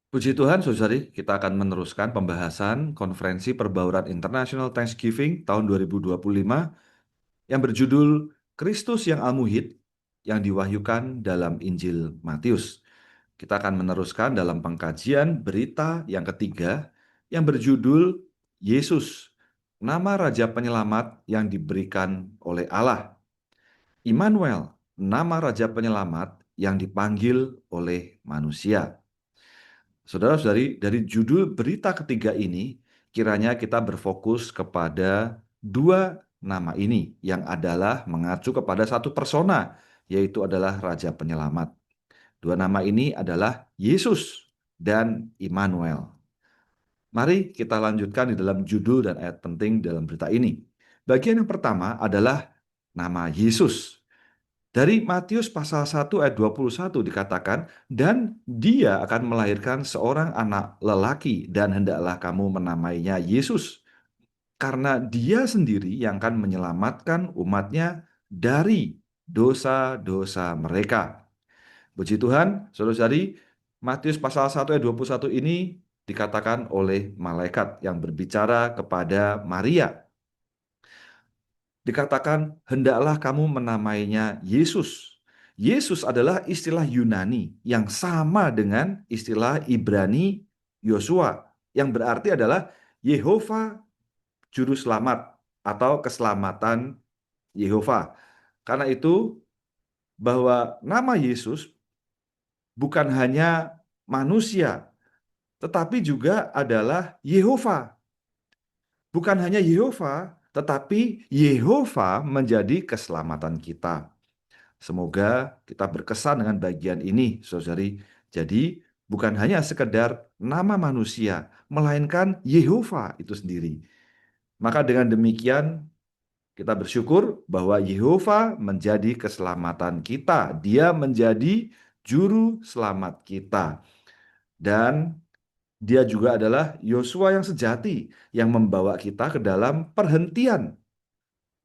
Puji Tuhan, saudari, kita akan meneruskan pembahasan Konferensi Perbauran International Thanksgiving tahun 2025 yang berjudul Kristus yang Al-Muhid yang diwahyukan dalam Injil Matius. Kita akan meneruskan dalam pengkajian berita yang ketiga yang berjudul Yesus, nama Raja Penyelamat yang diberikan oleh Allah. Immanuel, nama Raja Penyelamat yang dipanggil oleh manusia. Saudara-saudari, dari judul berita ketiga ini, kiranya kita berfokus kepada dua nama ini yang adalah mengacu kepada satu persona, yaitu adalah Raja Penyelamat. Dua nama ini adalah Yesus dan Immanuel. Mari kita lanjutkan di dalam judul dan ayat penting dalam berita ini. Bagian yang pertama adalah nama Yesus. Dari Matius pasal 1 ayat 21 dikatakan, dan dia akan melahirkan seorang anak lelaki dan hendaklah kamu menamainya Yesus. Karena dia sendiri yang akan menyelamatkan umatnya dari dosa-dosa mereka. Puji Tuhan, saudara-saudari, Matius pasal 1 ayat 21 ini dikatakan oleh malaikat yang berbicara kepada Maria. Dikatakan, hendaklah kamu menamainya Yesus. Yesus adalah istilah Yunani yang sama dengan istilah Ibrani Yosua, yang berarti adalah Yehova Juru Selamat atau keselamatan Yehova. Karena itu, bahwa nama Yesus bukan hanya manusia, tetapi juga adalah Yehova. Bukan hanya Yehova, tetapi Yehova menjadi keselamatan kita. Semoga kita berkesan dengan bagian ini, saudari. Jadi, bukan hanya sekedar nama manusia, melainkan Yehova itu sendiri. Maka dengan demikian, kita bersyukur bahwa Yehova menjadi keselamatan kita. Dia menjadi juru selamat kita. Dan dia juga adalah Yosua yang sejati, yang membawa kita ke dalam perhentian,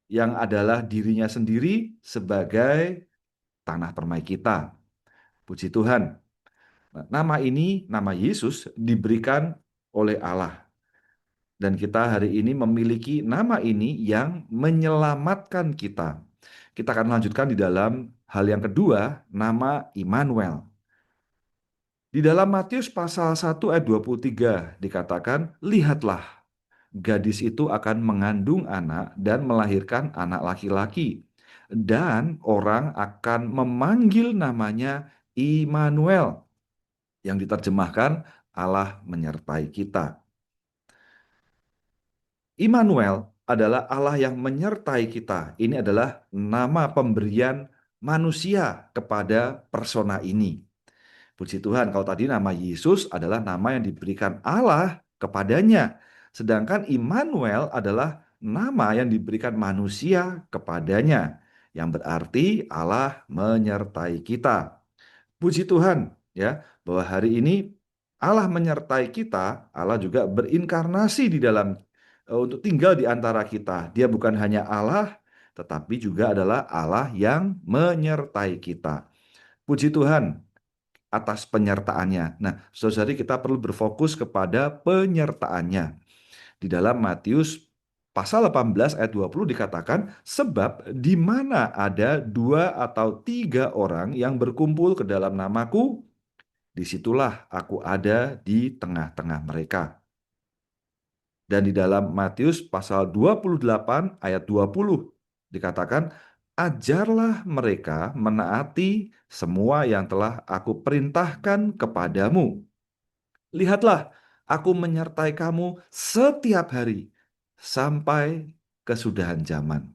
yang adalah dirinya sendiri sebagai tanah permai kita. Puji Tuhan. Nah, nama ini, nama Yesus, diberikan oleh Allah. Dan kita hari ini memiliki nama ini yang menyelamatkan kita. Kita akan lanjutkan di dalam hal yang kedua, nama Immanuel. Di dalam Matius pasal 1 ayat 23 dikatakan, lihatlah, gadis itu akan mengandung anak dan melahirkan anak laki-laki. Dan orang akan memanggil namanya Immanuel, yang diterjemahkan Allah menyertai kita. Immanuel adalah Allah yang menyertai kita. Ini adalah nama pemberian manusia kepada persona ini. Puji Tuhan, kalau tadi nama Yesus adalah nama yang diberikan Allah kepadanya. Sedangkan Immanuel adalah nama yang diberikan manusia kepadanya. Yang berarti Allah menyertai kita. Puji Tuhan, ya, bahwa hari ini Allah menyertai kita, Allah juga berinkarnasi di dalam untuk tinggal di antara kita. Dia bukan hanya Allah, tetapi juga adalah Allah yang menyertai kita. Puji Tuhan atas penyertaannya. Nah, saudari, kita perlu berfokus kepada penyertaannya. Di dalam Matius pasal 18 ayat 20 dikatakan, sebab di mana ada 2 atau 3 orang yang berkumpul ke dalam namaku, disitulah aku ada di tengah-tengah mereka. Dan di dalam Matius pasal 28 ayat 20 dikatakan, ajarlah mereka menaati semua yang telah aku perintahkan kepadamu. Lihatlah, aku menyertai kamu setiap hari sampai kesudahan zaman.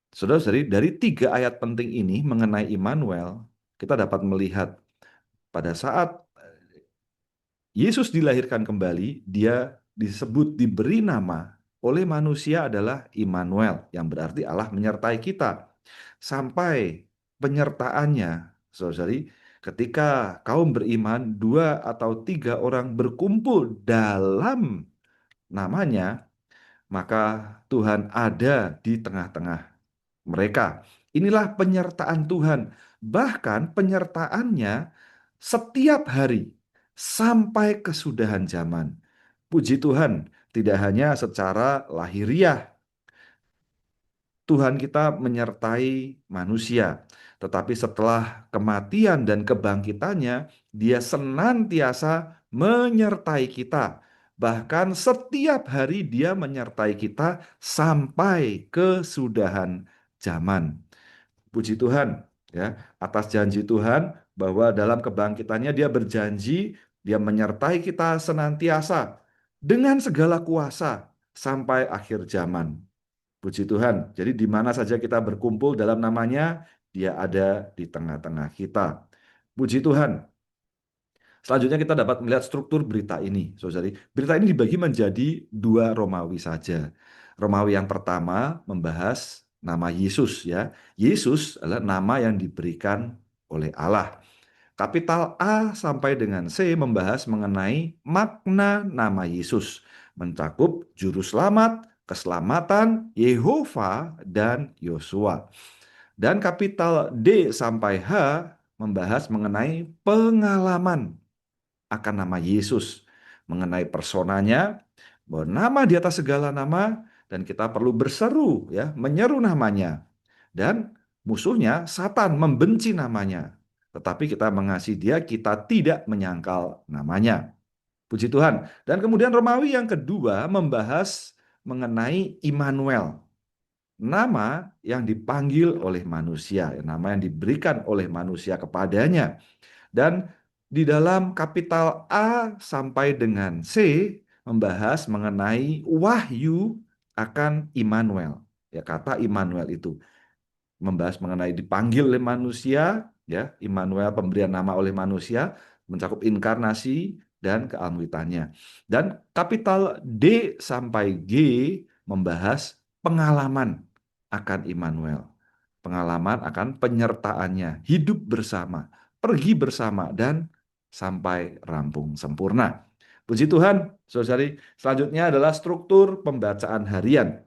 Saudara-saudari, dari 3 ayat penting ini mengenai Immanuel, kita dapat melihat pada saat Yesus dilahirkan kembali, dia disebut diberi nama oleh manusia adalah Immanuel, yang berarti Allah menyertai kita. Sampai penyertaannya, saudari, ketika kaum beriman 2 atau 3 orang berkumpul dalam namanya, maka Tuhan ada di tengah-tengah mereka. Inilah penyertaan Tuhan. Bahkan penyertaannya setiap hari, sampai kesudahan zaman. Puji Tuhan, tidak hanya secara lahiriah Tuhan kita menyertai manusia, tetapi setelah kematian dan kebangkitannya, Dia senantiasa menyertai kita. Bahkan setiap hari Dia menyertai kita sampai kesudahan zaman. Puji Tuhan ya atas janji Tuhan bahwa dalam kebangkitannya Dia berjanji Dia menyertai kita senantiasa dengan segala kuasa sampai akhir zaman. Puji Tuhan. Jadi di mana saja kita berkumpul dalam namanya, Dia ada di tengah-tengah kita. Puji Tuhan. Selanjutnya kita dapat melihat struktur berita ini, saudari. Berita ini dibagi menjadi dua Romawi saja. Romawi yang pertama membahas nama Yesus ya. Yesus adalah nama yang diberikan oleh Allah. Kapital A sampai dengan C membahas mengenai makna nama Yesus, mencakup juru selamat, keselamatan, Yehova, dan Yosua. Dan kapital D sampai H membahas mengenai pengalaman akan nama Yesus, mengenai personanya, bahwa nama di atas segala nama, dan kita perlu berseru, ya, menyeru namanya. Dan musuhnya, Satan, membenci namanya. Tetapi kita mengasihi dia, kita tidak menyangkal namanya. Puji Tuhan. Dan kemudian Romawi yang kedua membahas mengenai Immanuel. Nama yang dipanggil oleh manusia, nama yang diberikan oleh manusia kepadanya. Dan di dalam kapital A sampai dengan C membahas mengenai wahyu akan Immanuel. Ya, kata Immanuel itu membahas mengenai dipanggil oleh manusia, ya, Immanuel pemberian nama oleh manusia, mencakup inkarnasi dan kealmuitannya. Dan kapital D sampai G membahas pengalaman akan Immanuel. Pengalaman akan penyertaannya, hidup bersama, pergi bersama, dan sampai rampung sempurna. Puji Tuhan, saudari. Selanjutnya adalah struktur pembacaan harian.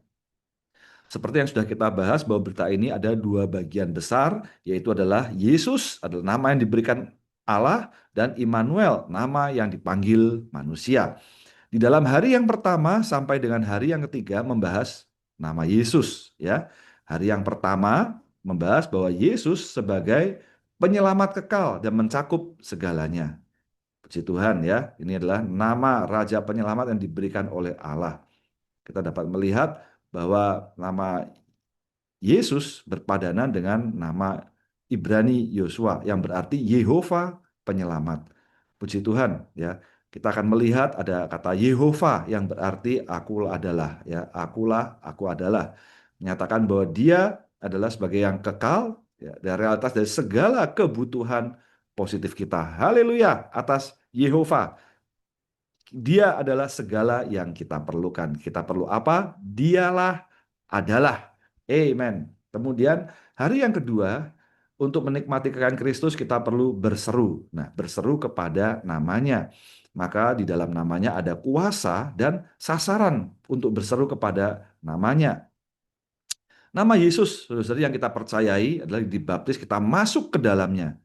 Seperti yang sudah kita bahas bahwa berita ini ada dua bagian besar, yaitu adalah Yesus adalah nama yang diberikan Allah dan Immanuel, nama yang dipanggil manusia. Di dalam hari yang pertama sampai dengan hari yang ketiga membahas nama Yesus, ya. Hari yang pertama membahas bahwa Yesus sebagai penyelamat kekal dan mencakup segalanya. Puji Tuhan ya, ini adalah nama Raja Penyelamat yang diberikan oleh Allah. Kita dapat melihat bahwa nama Yesus berpadanan dengan nama Ibrani Yosua yang berarti Yehova penyelamat. Puji Tuhan ya. Kita akan melihat ada kata Yehova yang berarti akulah adalah ya, akulah aku adalah. Menyatakan bahwa dia adalah sebagai yang kekal ya, dan realitas dari segala kebutuhan positif kita. Haleluya atas Yehova. Dia adalah segala yang kita perlukan. Kita perlu apa? Dialah adalah. Amen. Kemudian hari yang kedua, untuk menikmati kekayaan Kristus kita perlu berseru. Nah, berseru kepada namanya. Maka di dalam namanya ada kuasa dan sasaran untuk berseru kepada namanya. Nama Yesus, saudara yang kita percayai adalah dibaptis, kita masuk ke dalamnya.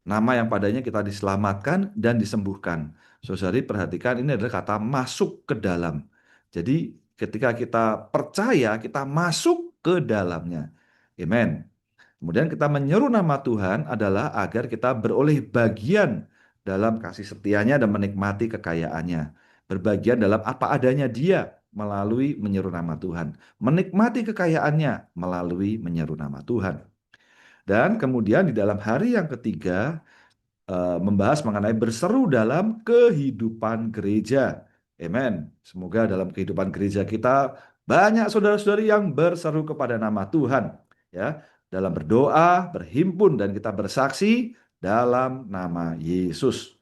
Nama yang padanya kita diselamatkan dan disembuhkan. Saudari perhatikan ini adalah kata masuk ke dalam. Jadi ketika kita percaya, kita masuk ke dalamnya. Amen. Kemudian kita menyeru nama Tuhan adalah agar kita beroleh bagian dalam kasih setianya dan menikmati kekayaannya. Berbagian dalam apa adanya Dia melalui menyeru nama Tuhan. Menikmati kekayaannya melalui menyeru nama Tuhan. Dan kemudian di dalam hari yang ketiga membahas mengenai berseru dalam kehidupan gereja. Amen. Semoga dalam kehidupan gereja kita banyak saudara-saudari yang berseru kepada nama Tuhan, ya, dalam berdoa, berhimpun dan kita bersaksi dalam nama Yesus.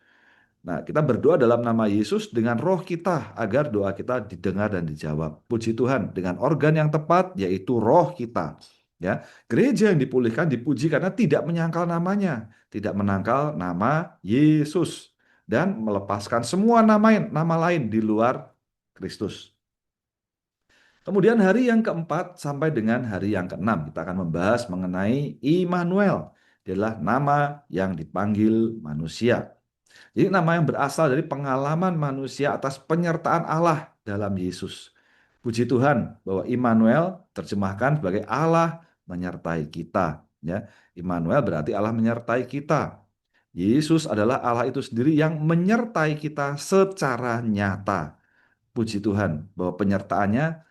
Nah, kita berdoa dalam nama Yesus dengan roh kita agar doa kita didengar dan dijawab. Puji Tuhan, dengan organ yang tepat yaitu roh kita. Ya, gereja yang dipulihkan dipuji karena tidak menyangkal namanya, tidak menangkal nama Yesus dan melepaskan semua nama lain di luar Kristus. Kemudian hari yang keempat sampai dengan hari yang keenam kita akan membahas mengenai Immanuel. Dia adalah nama yang dipanggil manusia. Jadi nama yang berasal dari pengalaman manusia atas penyertaan Allah dalam Yesus. Puji Tuhan bahwa Immanuel terjemahkan sebagai Allah menyertai kita. Ya, Immanuel berarti Allah menyertai kita. Yesus adalah Allah itu sendiri yang menyertai kita secara nyata. Puji Tuhan bahwa penyertaannya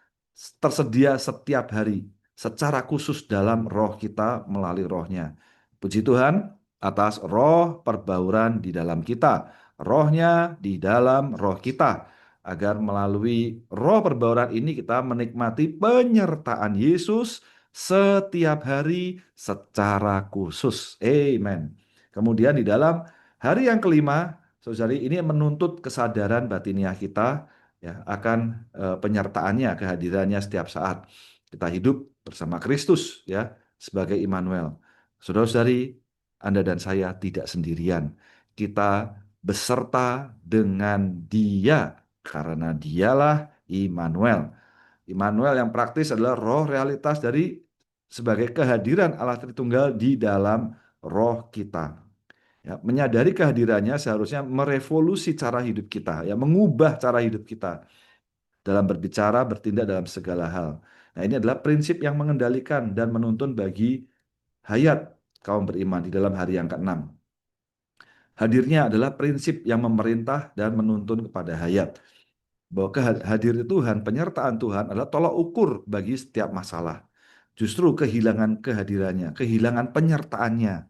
tersedia setiap hari secara khusus dalam roh kita melalui rohnya. Puji Tuhan atas roh perbauran di dalam kita, rohnya di dalam roh kita, agar melalui roh perbauran ini kita menikmati penyertaan Yesus setiap hari secara khusus. Amen. Kemudian di dalam hari yang kelima, saudari, ini menuntut kesadaran batiniah kita ya akan penyertaannya, kehadirannya setiap saat kita hidup bersama Kristus ya sebagai Immanuel. Saudara-saudari, Anda dan saya tidak sendirian. Kita beserta dengan Dia karena Dialah Immanuel. Immanuel yang praktis adalah roh realitas dari sebagai kehadiran Allah Tritunggal di dalam roh kita. Ya, menyadari kehadirannya seharusnya merevolusi cara hidup kita, ya, mengubah cara hidup kita dalam berbicara, bertindak dalam segala hal. Nah, ini adalah prinsip yang mengendalikan dan menuntun bagi hayat kaum beriman di dalam hari yang ke-6. Hadirnya adalah prinsip yang memerintah dan menuntun kepada hayat. Bahwa hadir Tuhan, penyertaan Tuhan adalah tolak ukur bagi setiap masalah. Justru kehilangan kehadirannya, kehilangan penyertaannya,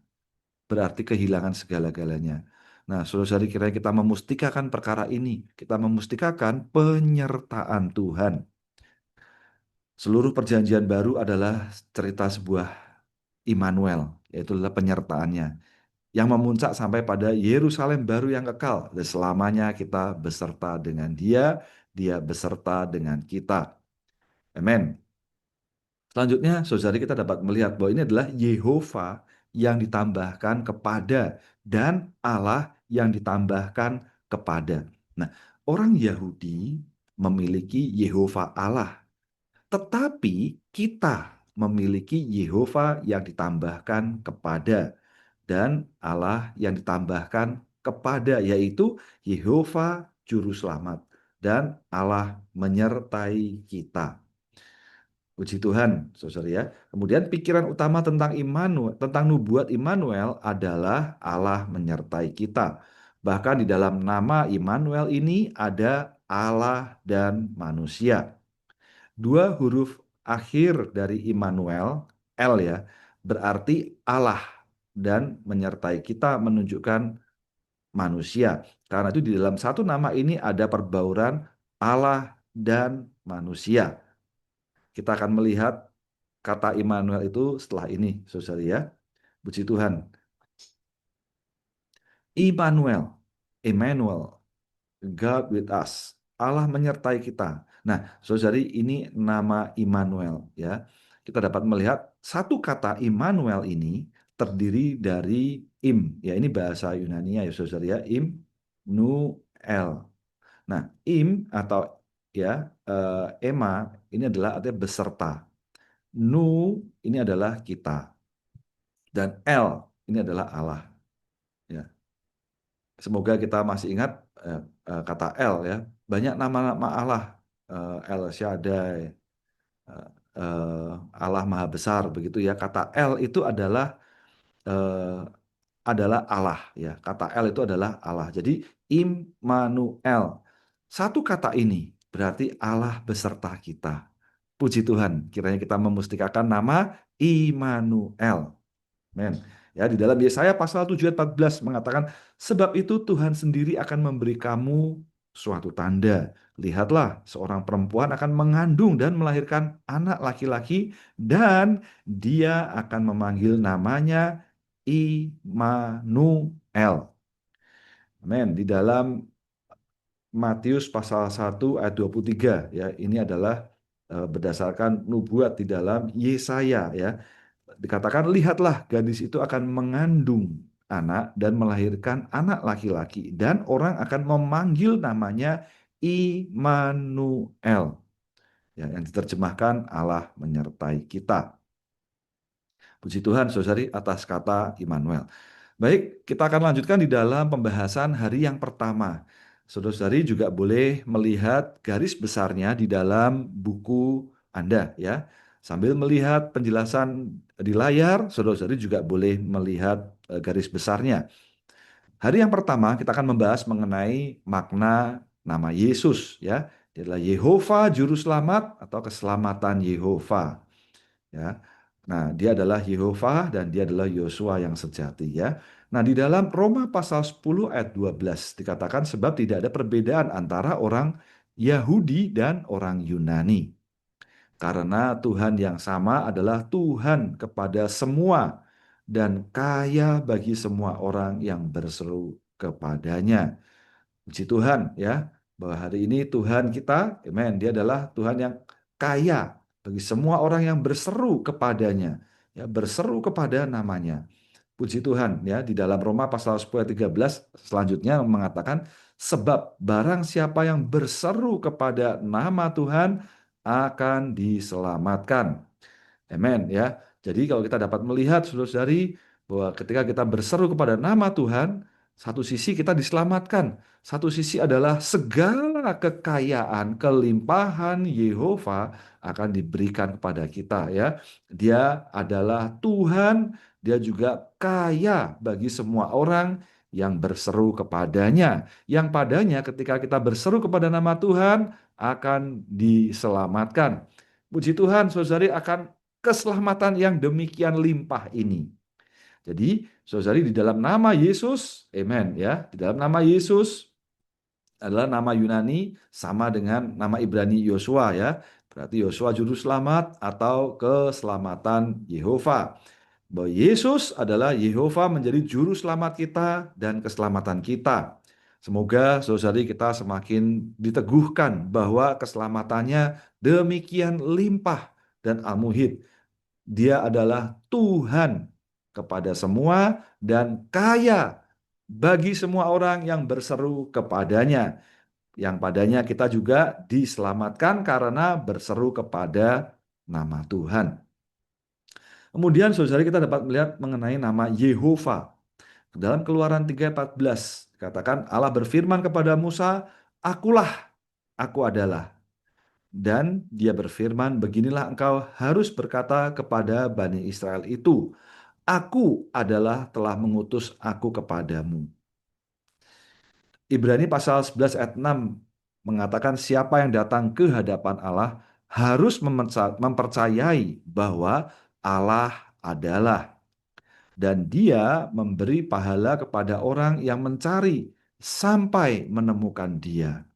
berarti kehilangan segala-galanya. Nah, saudara-saudari, kiranya kita memustikakan perkara ini. Kita memustikakan penyertaan Tuhan. Seluruh perjanjian baru adalah cerita sebuah Immanuel, yaitu adalah penyertaannya, yang memuncak sampai pada Yerusalem baru yang kekal. Dan selamanya kita beserta dengan Dia, Dia beserta dengan kita. Amin. Selanjutnya, saudari, kita dapat melihat bahwa ini adalah Yehova yang ditambahkan kepada dan Allah yang ditambahkan kepada. Nah, orang Yahudi memiliki Yehova Allah, tetapi kita memiliki Yehova yang ditambahkan kepada dan Allah yang ditambahkan kepada, yaitu Yehova Juru Selamat dan Allah menyertai kita. Puji Tuhan, saudara ya. Kemudian pikiran utama tentang Immanuel, tentang nubuat Immanuel adalah Allah menyertai kita. Bahkan di dalam nama Immanuel ini ada Allah dan manusia. Dua huruf akhir dari Immanuel, L ya, berarti Allah dan menyertai kita menunjukkan manusia. Karena itu di dalam satu nama ini ada perbauran Allah dan manusia. Kita akan melihat kata Immanuel itu setelah ini, saudara ya. Puji Tuhan. Immanuel, Emmanuel, God with us. Allah menyertai kita. Nah, saudari, ini nama Immanuel ya. Kita dapat melihat satu kata Immanuel ini terdiri dari im. Ya, ini bahasa Yunani ya, saudari ya. Im, nu, el. Nah, im atau ya ema ini adalah artinya beserta. Nu ini adalah kita. Dan el ini adalah Allah. Ya. Semoga kita masih ingat kata El ya. Banyak nama-nama Allah, El Shaddai, Allah Maha Besar begitu ya. Kata El itu eh, adalah Allah ya. Kata El itu adalah Allah. Jadi Immanuel. Satu kata ini berarti Allah beserta kita. Puji Tuhan, kiranya kita memustikakan nama Immanuel. Men. Ya, di dalam Yesaya pasal 7 ayat 14 mengatakan, sebab itu Tuhan sendiri akan memberi kamu suatu tanda. Lihatlah, seorang perempuan akan mengandung dan melahirkan anak laki-laki dan dia akan memanggil namanya Immanuel. Amin. Di dalam Matius pasal 1 ayat 23 ya, ini adalah berdasarkan nubuat di dalam Yesaya ya. Dikatakan, lihatlah gadis itu akan mengandung anak dan melahirkan anak laki-laki dan orang akan memanggil namanya Immanuel. Ya, yang diterjemahkan Allah menyertai kita. Puji Tuhan, saudari, atas kata Immanuel. Baik, kita akan lanjutkan di dalam pembahasan hari yang pertama. Saudara-saudari juga boleh melihat garis besarnya di dalam buku Anda ya. Sambil melihat penjelasan di layar, saudara-saudari juga boleh melihat garis besarnya. Hari yang pertama kita akan membahas mengenai makna nama Yesus ya. Dia adalah Yehova juru selamat atau keselamatan Yehova ya. Nah, dia adalah Yehova dan dia adalah Yosua yang sejati ya. Nah, di dalam Roma pasal 10 ayat 12 dikatakan sebab tidak ada perbedaan antara orang Yahudi dan orang Yunani. Karena Tuhan yang sama adalah Tuhan kepada semua dan kaya bagi semua orang yang berseru kepadanya. Puji Tuhan ya, bahwa hari ini Tuhan kita, amen, dia adalah Tuhan yang kaya bagi semua orang yang berseru kepadanya, ya, berseru kepada namanya. Puji Tuhan ya, di dalam Roma pasal 10 ayat 13 selanjutnya mengatakan sebab barang siapa yang berseru kepada nama Tuhan akan diselamatkan. Amen ya. Jadi kalau kita dapat melihat saudara-saudari bahwa ketika kita berseru kepada nama Tuhan, satu sisi kita diselamatkan, satu sisi adalah segala kekayaan, kelimpahan Yehova akan diberikan kepada kita ya. Dia adalah Tuhan, dia juga kaya bagi semua orang yang berseru kepadanya. Yang padanya ketika kita berseru kepada nama Tuhan akan diselamatkan. Puji Tuhan, saudari akan keselamatan yang demikian limpah ini. Jadi, saudari di dalam nama Yesus, amen ya, di dalam nama Yesus adalah nama Yunani sama dengan nama Ibrani Yosua ya. Berarti Yosua juru selamat atau keselamatan Yehova. Bahwa Yesus adalah Yehova menjadi juru selamat kita dan keselamatan kita. Semoga saudari kita semakin diteguhkan bahwa keselamatannya demikian limpah dan al-muhid. Dia adalah Tuhan kepada semua dan kaya bagi semua orang yang berseru kepadanya. Yang padanya kita juga diselamatkan karena berseru kepada nama Tuhan. Kemudian saudara kita dapat melihat mengenai nama Yehova. Dalam Keluaran 3:14 katakan Allah berfirman kepada Musa, "Akulah, aku adalah." Dan dia berfirman, "Beginilah engkau harus berkata kepada Bani Israel itu, Aku adalah telah mengutus aku kepadamu." Ibrani pasal 11 ayat 6 mengatakan siapa yang datang ke hadapan Allah harus mempercayai bahwa Allah adalah. Dan dia memberi pahala kepada orang yang mencari sampai menemukan dia.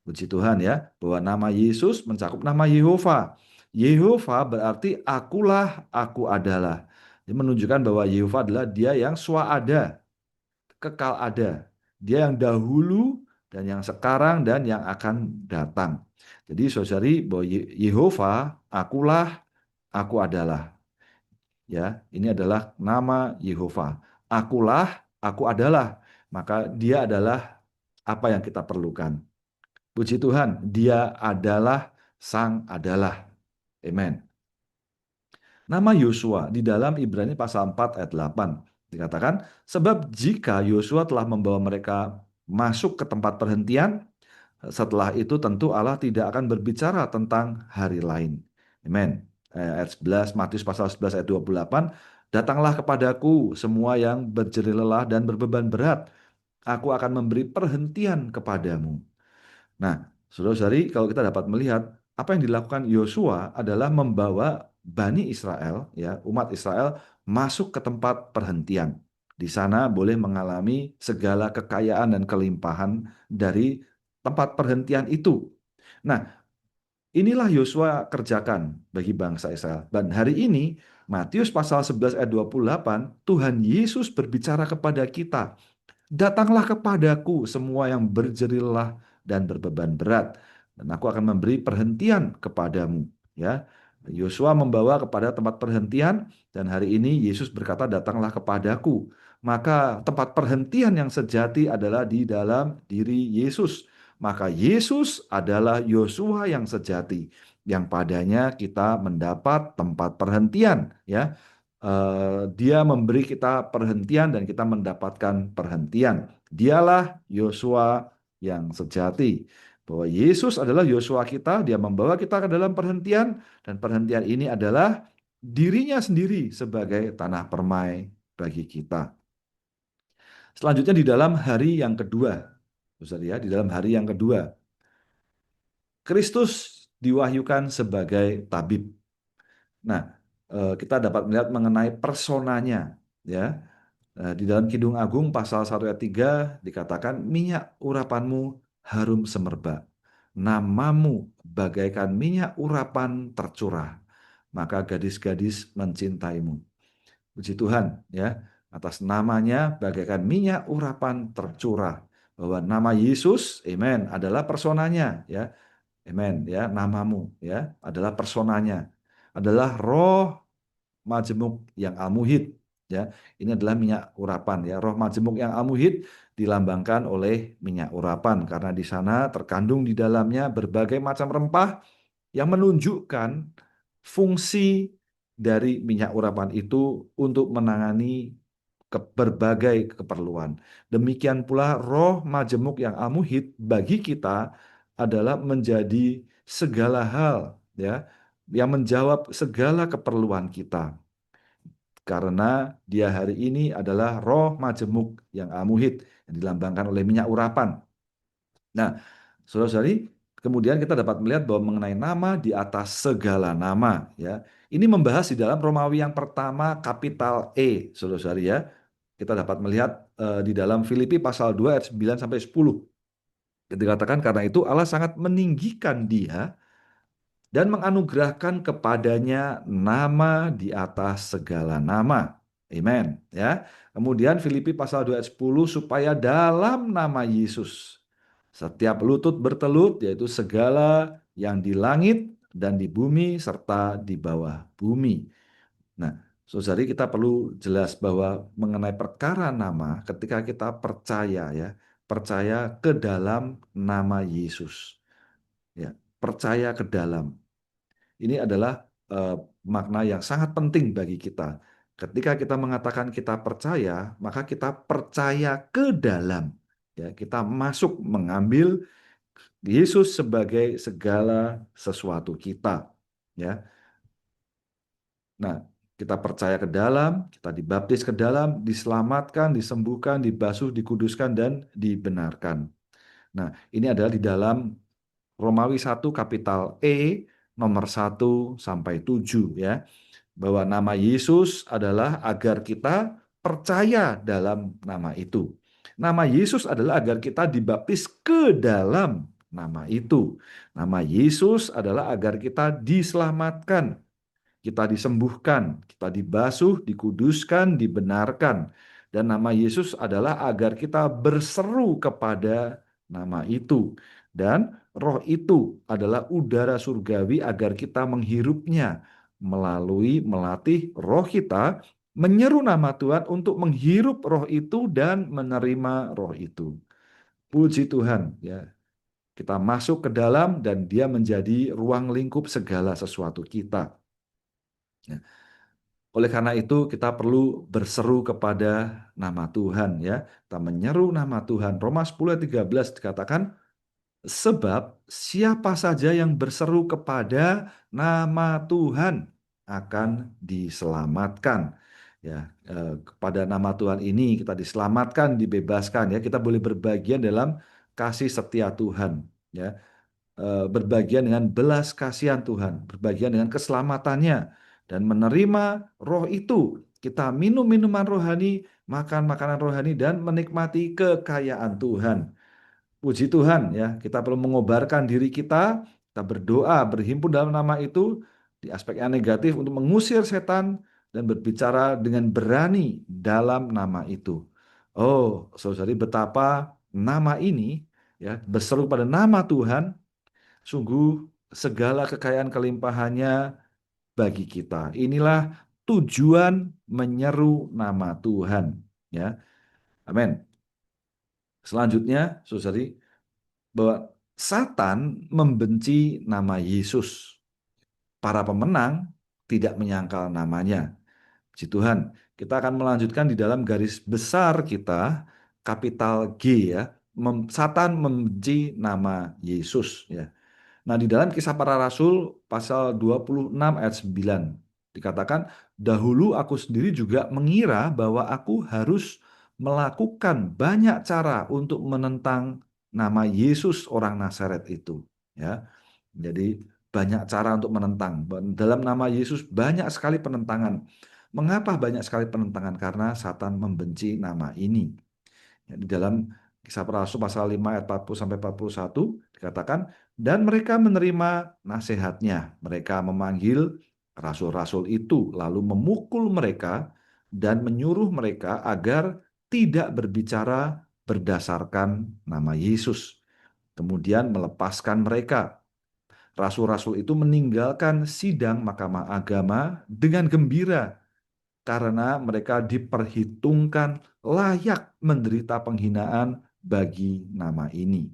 Puji Tuhan ya, bahwa nama Yesus mencakup nama Yehova. Yehova berarti akulah, aku adalah. Ini menunjukkan bahwa Yehova adalah dia yang swada, kekal ada. Dia yang dahulu dan yang sekarang dan yang akan datang. Jadi saudari bahwa Yehova, akulah, aku adalah. Ya, ini adalah nama Yehova. Akulah, aku adalah. Maka dia adalah apa yang kita perlukan. Puji Tuhan, dia adalah sang adalah. Amen. Nama Yosua di dalam Ibrani pasal 4 ayat 8 dikatakan, sebab jika Yosua telah membawa mereka masuk ke tempat perhentian, setelah itu tentu Allah tidak akan berbicara tentang hari lain. Amen. Ayat 11, Matius pasal 11 ayat 28, datanglah kepadaku semua yang berjerih lelah dan berbeban berat, aku akan memberi perhentian kepadamu. Nah, saudara-saudari, kalau kita dapat melihat apa yang dilakukan Yosua adalah membawa Bani Israel, ya, umat Israel masuk ke tempat perhentian. Di sana boleh mengalami segala kekayaan dan kelimpahan dari tempat perhentian itu. Nah, inilah Yosua kerjakan bagi bangsa Israel. Dan hari ini, Matius pasal 11 ayat 28, Tuhan Yesus berbicara kepada kita. Datanglah kepadaku semua yang berjerih lelah dan berbeban berat, dan aku akan memberi perhentian kepadamu. Ya, Yosua membawa kepada tempat perhentian, dan hari ini Yesus berkata, datanglah kepadaku. Maka tempat perhentian yang sejati adalah di dalam diri Yesus. Maka Yesus adalah Yosua yang sejati, yang padanya kita mendapat tempat perhentian. Ya, Dia memberi kita perhentian dan kita mendapatkan perhentian. Dialah Yosua yang sejati. Bahwa Yesus adalah Yosua kita, dia membawa kita ke dalam perhentian, dan perhentian ini adalah dirinya sendiri sebagai tanah permai bagi kita. Selanjutnya di dalam hari yang kedua, Saudara ya, di dalam hari yang kedua, Kristus diwahyukan sebagai tabib. Nah, kita dapat melihat mengenai personanya, ya. Di dalam Kidung Agung pasal 1 ayat 3 dikatakan, minyak urapanmu harum semerbak, namamu bagaikan minyak urapan tercurah, maka gadis-gadis mencintaimu. Puji Tuhan ya, atas namanya bagaikan minyak urapan tercurah, bahwa nama Yesus, amen, adalah personanya ya. Amen ya, namamu ya adalah personanya, adalah roh majemuk yang al-muhid ya. Ini adalah minyak urapan ya. Roh majemuk yang al-muhid dilambangkan oleh minyak urapan karena di sana terkandung di dalamnya berbagai macam rempah yang menunjukkan fungsi dari minyak urapan itu untuk menangani berbagai keperluan. Demikian pula roh majemuk yang al-muhid bagi kita adalah menjadi segala hal ya, yang menjawab segala keperluan kita. Karena dia hari ini adalah roh majemuk yang al-muhid yang dilambangkan oleh minyak urapan. Nah, saudara-saudari, kemudian kita dapat melihat bahwa mengenai nama di atas segala nama ya. Ini membahas di dalam Romawi yang pertama kapital E, saudara-saudari ya. Kita dapat melihat di dalam Filipi pasal 2 ayat 9 sampai 10. Dikatakan karena itu Allah sangat meninggikan dia dan menganugerahkan kepadanya nama di atas segala nama. Amen. Ya. Kemudian Filipi pasal 2 ayat 10, supaya dalam nama Yesus setiap lutut bertelut, yaitu segala yang di langit dan di bumi serta di bawah bumi. Nah, saudari, kita perlu jelas bahwa mengenai perkara nama, ketika kita percaya ya, percaya ke dalam nama Yesus. Ya, percaya ke dalam. Ini adalah makna yang sangat penting bagi kita. Ketika kita mengatakan kita percaya, maka kita percaya ke dalam. Ya, kita masuk mengambil Yesus sebagai segala sesuatu kita. Ya, nah, kita percaya ke dalam, kita dibaptis ke dalam, diselamatkan, disembuhkan, dibasuh, dikuduskan, dan dibenarkan. Nah, ini adalah di dalam Romawi 1 kapital E nomor 1 sampai 7 ya. Bahwa nama Yesus adalah agar kita percaya dalam nama itu. Nama Yesus adalah agar kita dibaptis ke dalam nama itu. Nama Yesus adalah agar kita diselamatkan, kita disembuhkan, kita dibasuh, dikuduskan, dibenarkan. Dan nama Yesus adalah agar kita berseru kepada nama itu. Dan roh itu adalah udara surgawi agar kita menghirupnya melalui melatih roh kita menyeru nama Tuhan untuk menghirup roh itu dan menerima roh itu. Puji Tuhan ya. Kita masuk ke dalam dan dia menjadi ruang lingkup segala sesuatu kita. Ya. Oleh karena itu kita perlu berseru kepada nama Tuhan ya. Kita menyeru nama Tuhan. Roma 10 ayat 13 dikatakan, sebab siapa saja yang berseru kepada nama Tuhan akan diselamatkan. Ya, kepada nama Tuhan ini kita diselamatkan, dibebaskan ya. Kita boleh berbagian dalam kasih setia Tuhan ya. Berbagian dengan belas kasihan Tuhan, berbagian dengan keselamatannya, dan menerima roh itu. Kita minum minuman rohani, makan makanan rohani, dan menikmati kekayaan Tuhan. Puji Tuhan ya, kita perlu mengobarkan diri kita berdoa, berhimpun dalam nama itu, di aspek yang negatif untuk mengusir setan, dan berbicara dengan berani dalam nama itu. Oh, saudari, betapa nama ini ya, berseru pada nama Tuhan, sungguh segala kekayaan kelimpahannya bagi kita. Inilah tujuan menyeru nama Tuhan. Ya, amin. Selanjutnya, saudari, bahwa Satan membenci nama Yesus. Para pemenang tidak menyangkal namanya. Puji Tuhan. Kita akan melanjutkan di dalam garis besar kita, kapital G ya. Satan membenci nama Yesus ya. Nah, di dalam Kisah Para Rasul pasal 26 ayat 9 dikatakan, "Dahulu aku sendiri juga mengira bahwa aku harus melakukan banyak cara untuk menentang nama Yesus orang Nazaret itu." Ya. Jadi banyak cara untuk menentang. Dalam nama Yesus banyak sekali penentangan. Mengapa banyak sekali penentangan? Karena Satan membenci nama ini. Ya, di dalam Kisah Para Rasul pasal 5 ayat 40 sampai 41 dikatakan, dan mereka menerima nasihatnya. Mereka memanggil rasul-rasul itu lalu memukul mereka dan menyuruh mereka agar tidak berbicara berdasarkan nama Yesus. Kemudian melepaskan mereka. Rasul-rasul itu meninggalkan sidang mahkamah agama dengan gembira karena mereka diperhitungkan layak menderita penghinaan bagi nama ini.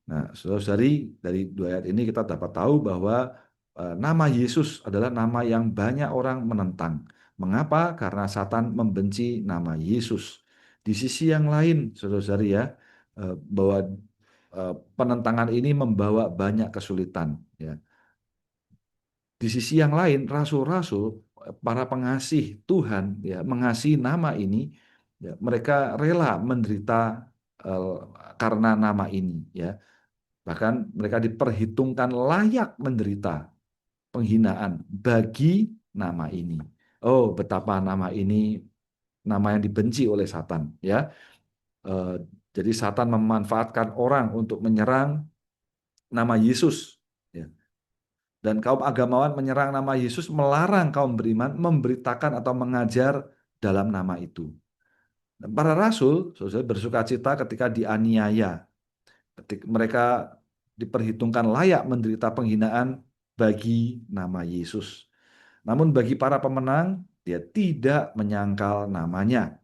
Nah, saudara-saudari, dari dua ayat ini kita dapat tahu bahwa nama Yesus adalah nama yang banyak orang menentang. Mengapa? Karena Satan membenci nama Yesus. Di sisi yang lain, saudara-saudari ya, bahwa penentangan ini membawa banyak kesulitan. Ya. Di sisi yang lain, rasul-rasul, para pengasih Tuhan, ya, mengasihi nama ini, ya, mereka rela menderita eh, karena nama ini, ya. Bahkan mereka diperhitungkan layak menderita penghinaan bagi nama ini. Oh, betapa nama ini nama yang dibenci oleh Satan, ya. Eh, jadi Satan memanfaatkan orang untuk menyerang nama Yesus, ya. Dan kaum agamawan menyerang nama Yesus, melarang kaum beriman memberitakan atau mengajar dalam nama itu. Dan para rasul saudara, bersuka cita ketika dianiaya, ketika mereka diperhitungkan layak menderita penghinaan bagi nama Yesus. Namun bagi para pemenang, dia tidak menyangkal namanya.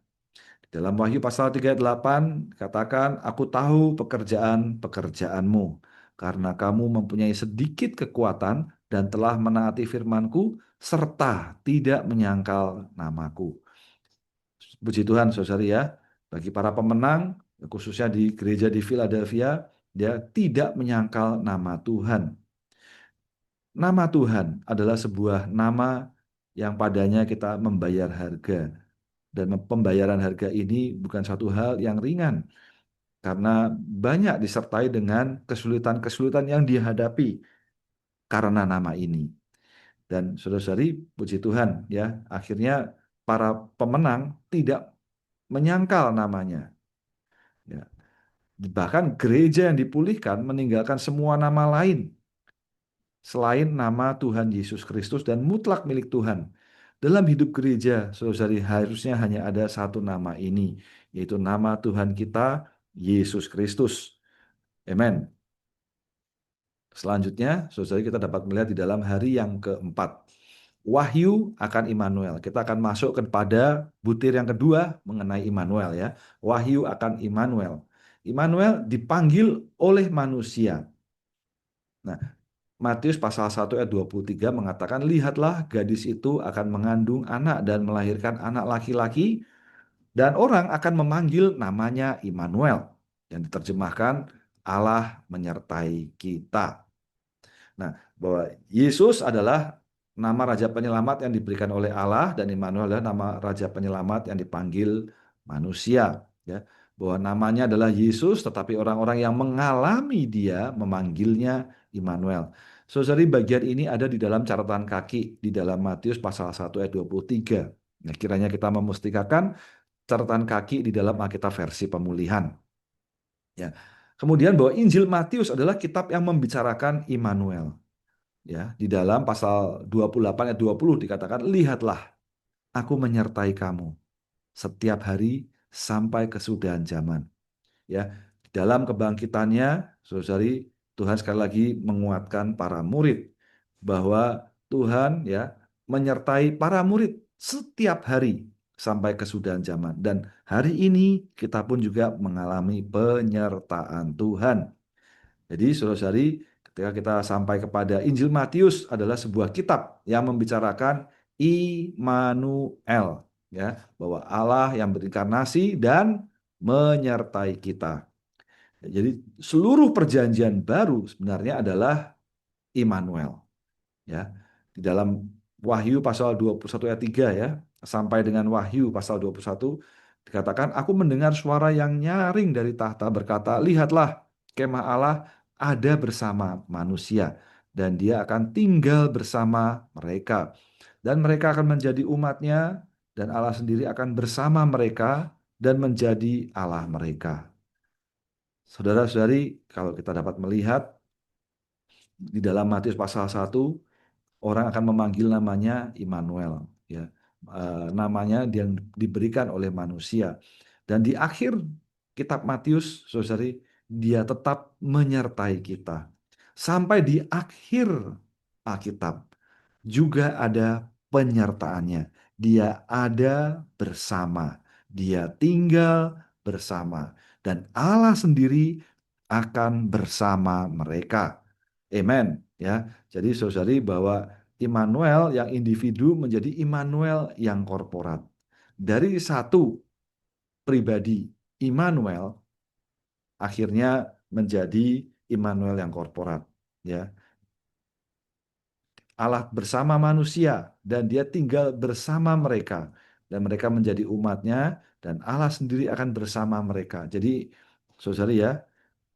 Dalam Wahyu pasal 38 katakan, aku tahu pekerjaan-pekerjaanmu, karena kamu mempunyai sedikit kekuatan dan telah menaati firmanku, serta tidak menyangkal namaku. Puji Tuhan, saudari ya, bagi para pemenang, khususnya di gereja di Philadelphia, dia tidak menyangkal nama Tuhan. Nama Tuhan adalah sebuah nama yang padanya kita membayar harga. Dan pembayaran harga ini bukan satu hal yang ringan, karena banyak disertai dengan kesulitan-kesulitan yang dihadapi karena nama ini. Dan saudara-saudari, puji Tuhan ya, akhirnya para pemenang tidak menyangkal namanya. Ya. Bahkan gereja yang dipulihkan meninggalkan semua nama lain selain nama Tuhan Yesus Kristus dan mutlak milik Tuhan. Dalam hidup gereja, saudara-saudari, harusnya hanya ada satu nama ini, yaitu nama Tuhan kita, Yesus Kristus. Amen. Selanjutnya, saudara, kita dapat melihat di dalam hari yang keempat. Wahyu akan Immanuel. Kita akan masuk kepada butir yang kedua mengenai Immanuel ya. Wahyu akan Immanuel. Immanuel dipanggil oleh manusia. Nah, Matius pasal 1 ayat 23 mengatakan, lihatlah gadis itu akan mengandung anak dan melahirkan anak laki-laki, dan orang akan memanggil namanya Immanuel, yang diterjemahkan Allah menyertai kita. Nah, bahwa Yesus adalah nama Raja Penyelamat yang diberikan oleh Allah, dan Immanuel adalah nama Raja Penyelamat yang dipanggil manusia. Ya, bahwa namanya adalah Yesus, tetapi orang-orang yang mengalami dia memanggilnya Immanuel. Saudari, bagian ini ada di dalam catatan kaki di dalam Matius pasal 1 ayat 23. Nah, kiranya kita memustikakan catatan kaki di dalam Alkitab versi pemulihan. Ya. Kemudian bahwa Injil Matius adalah kitab yang membicarakan Immanuel. Ya, di dalam pasal 28 ayat 20 dikatakan, lihatlah, aku menyertai kamu setiap hari sampai kesudahan zaman. Ya, dalam kebangkitannya, saudari, Tuhan sekali lagi menguatkan para murid bahwa Tuhan ya menyertai para murid setiap hari sampai kesudahan zaman. Dan hari ini kita pun juga mengalami penyertaan Tuhan. Jadi saudara-saudari, ketika kita sampai kepada Injil Matius adalah sebuah kitab yang membicarakan Immanuel, ya, bahwa Allah yang berinkarnasi dan menyertai kita. Jadi seluruh perjanjian baru sebenarnya adalah Immanuel, ya. Di dalam Wahyu pasal 21 ayat 3, ya, sampai dengan Wahyu pasal 21 dikatakan, aku mendengar suara yang nyaring dari tahta berkata, lihatlah, kemah Allah ada bersama manusia dan dia akan tinggal bersama mereka dan mereka akan menjadi umatnya dan Allah sendiri akan bersama mereka dan menjadi Allah mereka. Saudara-saudari, kalau kita dapat melihat di dalam Matius pasal 1, orang akan memanggil namanya Immanuel, ya. Namanya yang diberikan oleh manusia. Dan di akhir kitab Matius, saudari, dia tetap menyertai kita. Sampai di akhir Alkitab juga ada penyertaannya. Dia ada bersama, dia tinggal bersama, dan Allah sendiri akan bersama mereka. Amen. Ya, jadi saudari, bahwa Immanuel yang individu menjadi Immanuel yang korporat. Dari satu pribadi Immanuel akhirnya menjadi Immanuel yang korporat, ya. Allah bersama manusia dan dia tinggal bersama mereka dan mereka menjadi umatnya dan Allah sendiri akan bersama mereka. Jadi saudari, ya,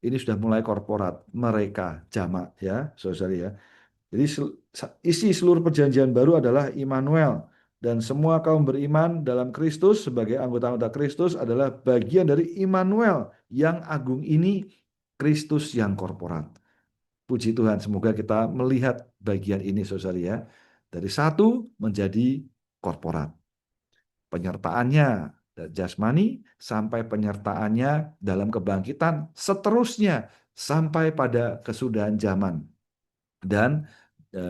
ini sudah mulai korporat, mereka jamak, ya, saudari, ya. Jadi isi seluruh perjanjian baru adalah Immanuel dan semua kaum beriman dalam Kristus sebagai anggota-anggota Kristus adalah bagian dari Immanuel yang agung ini, Kristus yang korporat. Puji Tuhan, semoga kita melihat bagian ini, saudari, ya. Dari satu menjadi korporat. Penyertaannya jasmani sampai penyertaannya dalam kebangkitan, seterusnya sampai pada kesudahan zaman. Dan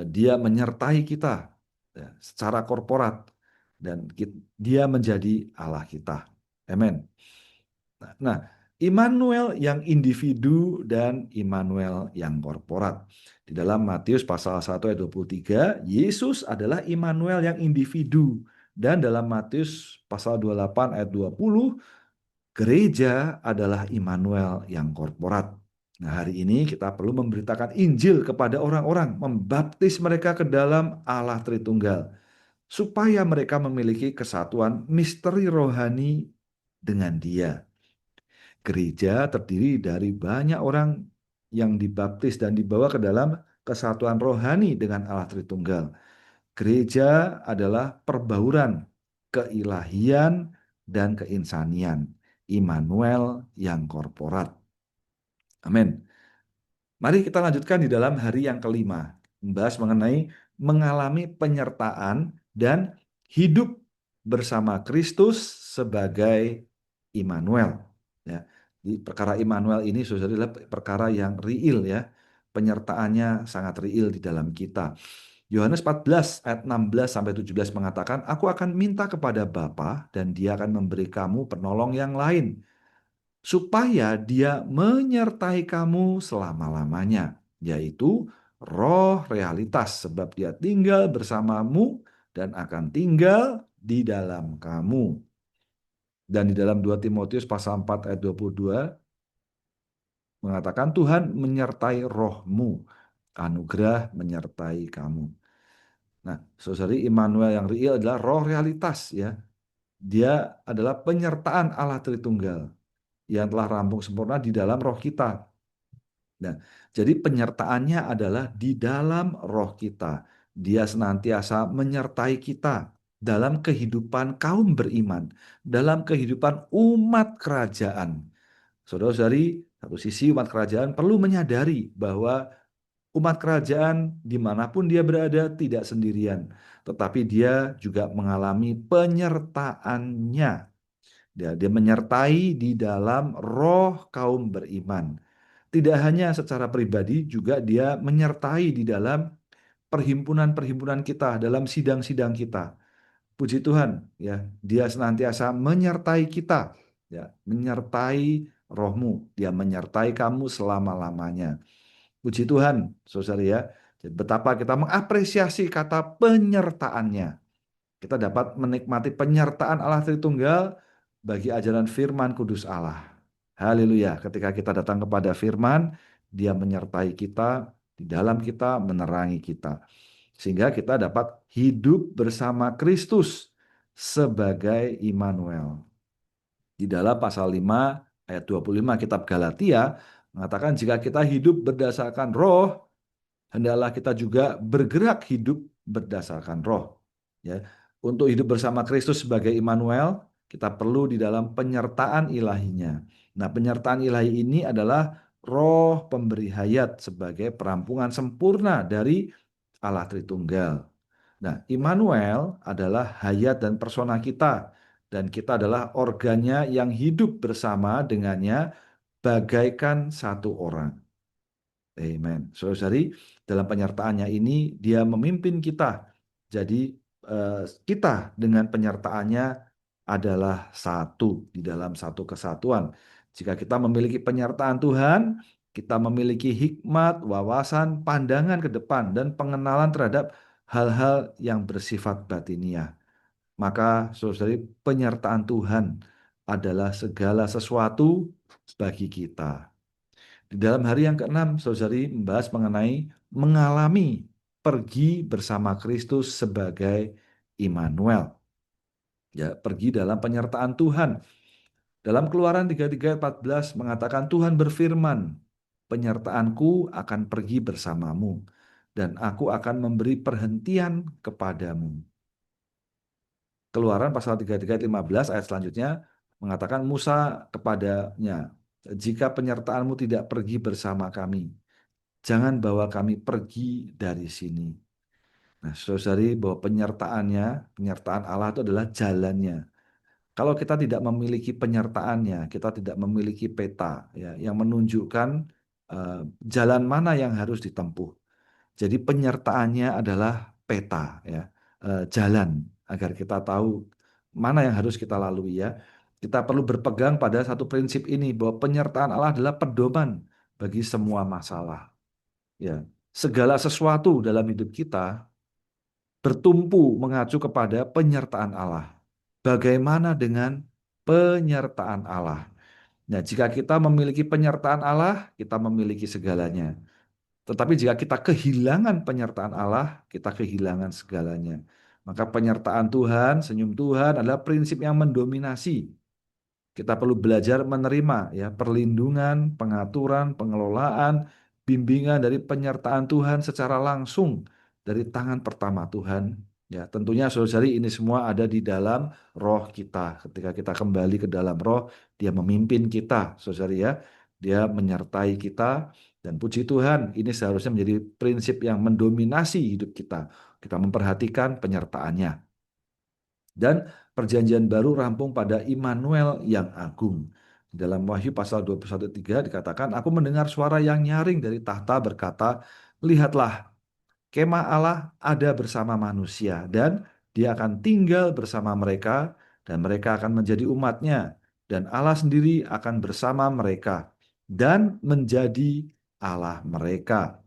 dia menyertai kita, ya, secara korporat dan dia menjadi Allah kita. Amin. Nah, Immanuel yang individu dan Immanuel yang korporat. Di dalam Matius pasal 1 ayat 23, Yesus adalah Immanuel yang individu. Dan dalam Matius pasal 28 ayat 20, gereja adalah Immanuel yang korporat. Nah, hari ini kita perlu memberitakan Injil kepada orang-orang, membaptis mereka ke dalam Allah Tritunggal, supaya mereka memiliki kesatuan misteri rohani dengan Dia. Gereja terdiri dari banyak orang yang dibaptis dan dibawa ke dalam kesatuan rohani dengan Allah Tritunggal. Gereja adalah perbauran keilahian dan keinsanian, Immanuel yang korporat. Amin. Mari kita lanjutkan di dalam hari yang kelima, membahas mengenai mengalami penyertaan dan hidup bersama Kristus sebagai Immanuel. Ya, di perkara Immanuel ini saudara adalah perkara yang real, ya. Penyertaannya sangat real di dalam kita. Yohanes 14 ayat 16 sampai 17 mengatakan, aku akan minta kepada Bapa dan dia akan memberi kamu penolong yang lain, supaya dia menyertai kamu selama-lamanya, yaitu roh realitas, sebab dia tinggal bersamamu dan akan tinggal di dalam kamu. Dan di dalam 2 Timotius pasal 4 ayat 22 mengatakan, Tuhan menyertai rohmu, anugerah menyertai kamu. Nah, saudari, Immanuel yang real adalah roh realitas, ya. Dia adalah penyertaan Allah Tritunggal yang telah rampung sempurna di dalam roh kita. Nah, jadi penyertaannya adalah di dalam roh kita. Dia senantiasa menyertai kita dalam kehidupan kaum beriman, dalam kehidupan umat kerajaan. Saudara-saudari, satu sisi umat kerajaan perlu menyadari bahwa umat kerajaan dimanapun dia berada tidak sendirian, tetapi dia juga mengalami penyertaannya. Dia menyertai di dalam roh kaum beriman. Tidak hanya secara pribadi, juga dia menyertai di dalam perhimpunan-perhimpunan kita, dalam sidang-sidang kita. Puji Tuhan, ya, dia senantiasa menyertai kita, ya, menyertai rohmu, dia menyertai kamu selama-lamanya. Puji Tuhan, saudara, ya. Betapa kita mengapresiasi kata penyertaannya. Kita dapat menikmati penyertaan Allah Tritunggal bagi ajaran firman kudus Allah. Haleluya. Ketika kita datang kepada firman, dia menyertai kita, di dalam kita, menerangi kita. Sehingga kita dapat hidup bersama Kristus sebagai Immanuel. Di dalam pasal 5 ayat 25 kitab Galatia mengatakan jika kita hidup berdasarkan roh, hendaklah kita juga bergerak hidup berdasarkan roh. Ya, untuk hidup bersama Kristus sebagai Immanuel, kita perlu di dalam penyertaan ilahinya. Nah, penyertaan ilahi ini adalah roh pemberi hayat sebagai perampungan sempurna dari Allah Tritunggal. Nah, Immanuel adalah hayat dan persona kita, dan kita adalah organnya yang hidup bersama dengannya bagaikan satu orang. Amen. Saudari, dalam penyertaannya ini dia memimpin kita. Jadi kita dengan penyertaannya adalah satu di dalam satu kesatuan. Jika kita memiliki penyertaan Tuhan, kita memiliki hikmat, wawasan, pandangan ke depan, dan pengenalan terhadap hal-hal yang bersifat batiniah. Maka saudari, penyertaan Tuhan adalah segala sesuatu bagi kita. Di dalam hari yang ke-6, saudari membahas mengenai mengalami pergi bersama Kristus sebagai Immanuel. Ya, pergi dalam penyertaan Tuhan. Dalam Keluaran 33 ayat 14 mengatakan Tuhan berfirman, penyertaanku akan pergi bersamamu dan aku akan memberi perhentian kepadamu. Keluaran pasal 33 ayat 15 ayat selanjutnya mengatakan Musa kepadanya, jika penyertaanmu tidak pergi bersama kami, jangan bawa kami pergi dari sini. Nah, saudari, bahwa penyertaan Allah itu adalah jalannya. Kalau kita tidak memiliki penyertaannya, kita tidak memiliki peta ya, yang menunjukkan jalan mana yang harus ditempuh. Jadi penyertaannya adalah peta ya, jalan agar kita tahu mana yang harus kita lalui ya. Kita perlu berpegang pada satu prinsip ini bahwa penyertaan Allah adalah pedoman bagi semua masalah. Ya, segala sesuatu dalam hidup kita bertumpu mengacu kepada penyertaan Allah. Bagaimana dengan penyertaan Allah? Nah, jika kita memiliki penyertaan Allah, kita memiliki segalanya. Tetapi jika kita kehilangan penyertaan Allah, kita kehilangan segalanya. Maka penyertaan Tuhan, senyum Tuhan adalah prinsip yang mendominasi. Kita perlu belajar menerima ya perlindungan, pengaturan, pengelolaan, bimbingan dari penyertaan Tuhan secara langsung dari tangan pertama Tuhan. Ya, tentunya saudari ini semua ada di dalam roh kita. Ketika kita kembali ke dalam roh, dia memimpin kita, saudari ya. Dia menyertai kita dan puji Tuhan, ini seharusnya menjadi prinsip yang mendominasi hidup kita. Kita memperhatikan penyertaannya. Dan perjanjian baru rampung pada Immanuel yang agung. Dalam Wahyu pasal 21:3 dikatakan, aku mendengar suara yang nyaring dari tahta berkata, lihatlah, kemah Allah ada bersama manusia dan dia akan tinggal bersama mereka dan mereka akan menjadi umatnya dan Allah sendiri akan bersama mereka dan menjadi Allah mereka.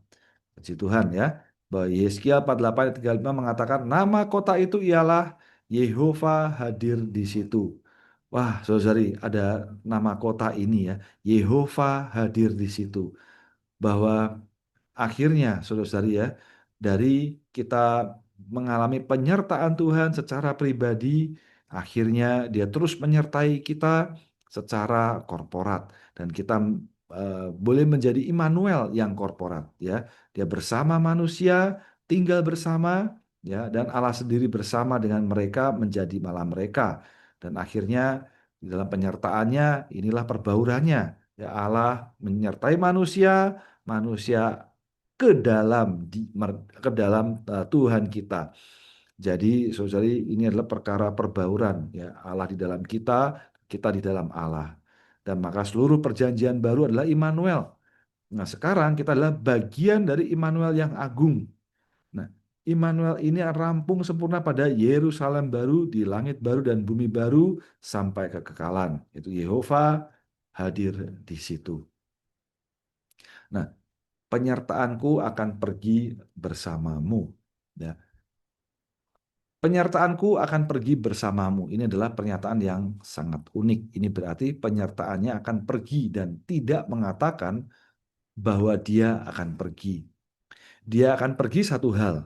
Puji Tuhan ya. Bahwa Yesaya 48 ayat 35 mengatakan nama kota itu ialah Yehova hadir di situ. Wah, saudari, ada nama kota ini ya. Yehova hadir di situ. Bahwa akhirnya, saudara-saudari ya, dari kita mengalami penyertaan Tuhan secara pribadi, akhirnya dia terus menyertai kita secara korporat. Dan kita boleh menjadi Immanuel yang korporat. Ya, dia bersama manusia, tinggal bersama, ya, dan Allah sendiri bersama dengan mereka menjadi malah mereka. Dan akhirnya di dalam penyertaannya, inilah perbaurannya. Ya, Allah menyertai manusia, manusia ke dalam Tuhan kita. Jadi, saudari, ini adalah perkara perbauran ya, Allah di dalam kita, kita di dalam Allah. Dan maka seluruh perjanjian baru adalah Immanuel. Nah, sekarang kita adalah bagian dari Immanuel yang agung. Nah, Immanuel ini rampung sempurna pada Yerusalem baru, di langit baru dan bumi baru sampai kekekalan. Itu Yehova hadir di situ. Nah, penyertaanku akan pergi bersamamu. Ya. Penyertaanku akan pergi bersamamu. Ini adalah pernyataan yang sangat unik. Ini berarti penyertaannya akan pergi dan tidak mengatakan bahwa dia akan pergi. Dia akan pergi satu hal,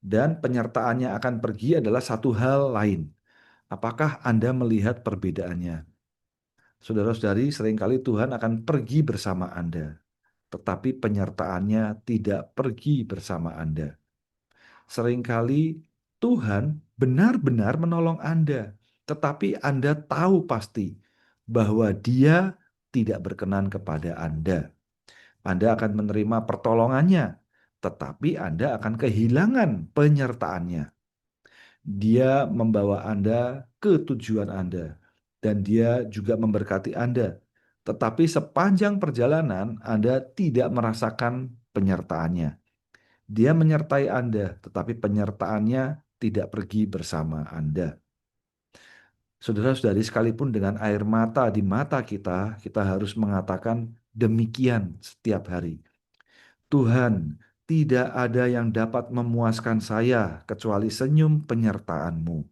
dan penyertaannya akan pergi adalah satu hal lain. Apakah Anda melihat perbedaannya? Saudara-saudari, seringkali Tuhan akan pergi bersama Anda, tetapi penyertaannya tidak pergi bersama Anda. Seringkali Tuhan benar-benar menolong Anda, tetapi Anda tahu pasti bahwa Dia tidak berkenan kepada Anda. Anda akan menerima pertolongannya, tetapi Anda akan kehilangan penyertaannya. Dia membawa Anda ke tujuan Anda, dan Dia juga memberkati Anda. Tetapi sepanjang perjalanan Anda tidak merasakan penyertaannya. Dia menyertai Anda, tetapi penyertaannya tidak pergi bersama Anda. Saudara-saudari, sekalipun dengan air mata di mata kita, kita harus mengatakan demikian setiap hari. Tuhan, tidak ada yang dapat memuaskan saya kecuali senyum penyertaan-Mu.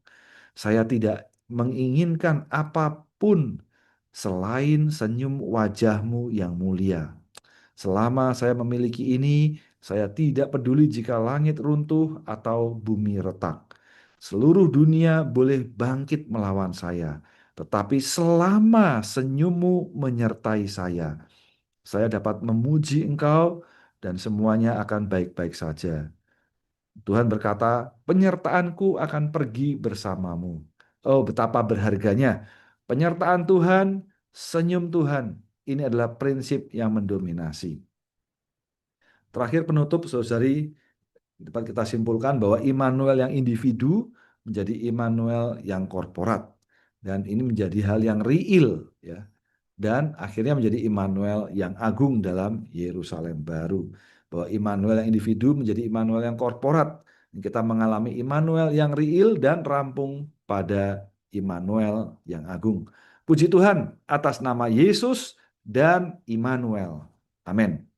Saya tidak menginginkan apapun selain senyum wajah-Mu yang mulia. Selama saya memiliki ini, saya tidak peduli jika langit runtuh atau bumi retak. Seluruh dunia boleh bangkit melawan saya, tetapi selama senyummu menyertai saya dapat memuji Engkau dan semuanya akan baik-baik saja. Tuhan berkata, penyertaanku akan pergi bersamamu. Oh, betapa berharganya. Penyertaan Tuhan, senyum Tuhan. Ini adalah prinsip yang mendominasi. Terakhir penutup, saudari, dapat kita simpulkan bahwa Immanuel yang individu menjadi Immanuel yang korporat. Dan ini menjadi hal yang real, ya. Dan akhirnya menjadi Immanuel yang agung dalam Yerusalem baru. Bahwa Immanuel yang individu menjadi Immanuel yang korporat. Kita mengalami Immanuel yang real dan rampung pada Immanuel yang agung. Puji Tuhan atas nama Yesus dan Immanuel. Amin.